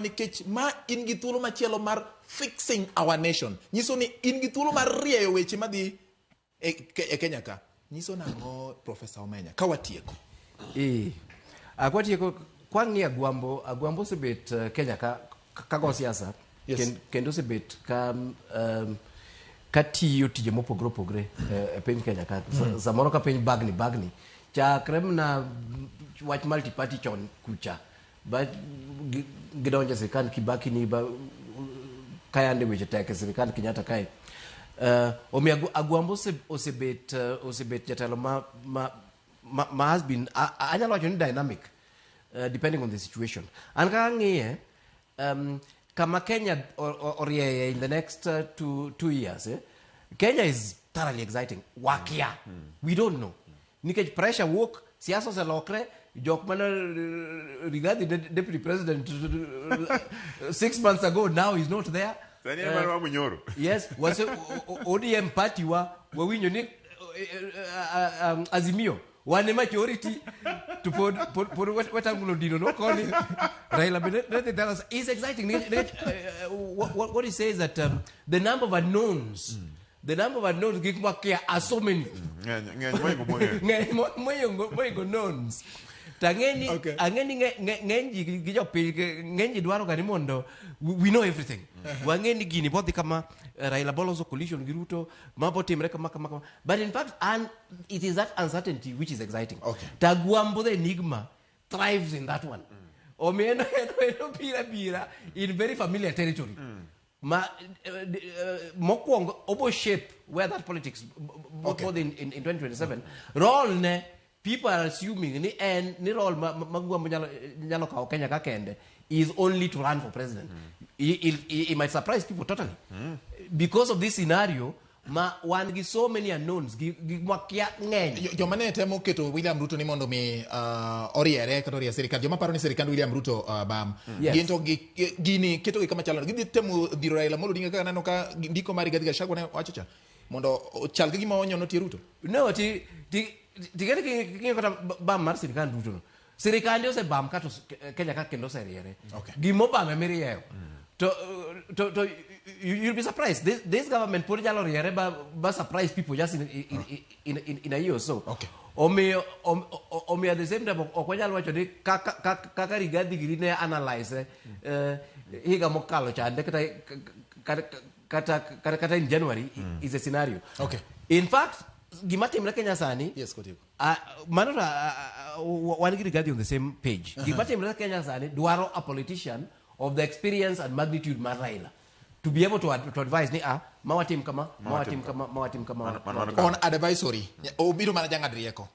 nikech ma in gi thuolo machielo mar fixing our nation. Nyiso ni in gi thuolo mar rieyo weche madhi e Kenya ka. Nyiso nang'o Professor Omenya ka watieko. Kwatieko kwang'i Agwambo sebet Kenya ka go siasa. Yes. Kendo sebet ka tiyo tije mopogore e piny Kenya ka. Samoro ka piny bagni. Chakre na wach multi party chon kucha. Ba gidonje sirikal Kibaki ni ba kayande weche tek sirikal Kenyatta kae. Omiyo Agwambo osebet jatelo ma has been anyalo wacho ni dynamic depending on the situation. An ka ng'iye kama Kenya orieye in the next 2 years, Kenya is thoroughly exciting. Wakia. We don't know. Nikech pressure work, siasa oselokre, jok mana regarding the deputy president 6 months ago, now he's not there. Yes, was ODM party winyo ni Azimio. One majority to put what I'm going to do. No, Raila is exciting. What he says that the number of unknowns. The number of unknowns are so many. Unknowns. We know everything. Wangeni gini bodi kama Raila Bolozo collision giruto mabote mreka maka. But in fact, it is that uncertainty which is exciting. Okay. Agwambo the enigma thrives in that one. Omena bira in very familiar territory. Mokwong obo shape where that politics both in 2027 role ne people are assuming ni role Magwambo nyalo ka Kenya ka kende is only to run for president. It might surprise people totally because of this scenario. One gi so many unknowns gikmakia ng'eny. Joma ne temo keto William Ruto ni mondo mi oriere kata orie sirikal. Joma paro ni sirikal William Ruto bam. Yes. Ginto gini keto gi kama chalo. Gidhi temo dhiro Raila Amolo Odinga kaka nano ka ndiko mari Rigathi Gachagua ne wachocha. Mondo chal gima onyono tie Ruto. No, ti king'e kata bam mar sirikal Ruto no. Sirikal ose bam kato Kenya ka kendo seriere. Okay. Gimo bam emiriyeyo. To you'll be surprised. This government put jalo riere ba surprise people just in a year or so. Okay. Omi at the same time okwanyalo wacho ni kaka Rigathi giri ne analyze higa mokalo chande kata in January is a scenario. Okay. In fact, gimatimre Kenya sani. Yes, Kotiko. Manora one Rigathi on the same page. Gimatimre Kenya sani dwaro a politician of the experience and magnitude mar Raila to be able to advise ni mawatim kama. On advisory. Obiru mana jangadrieko.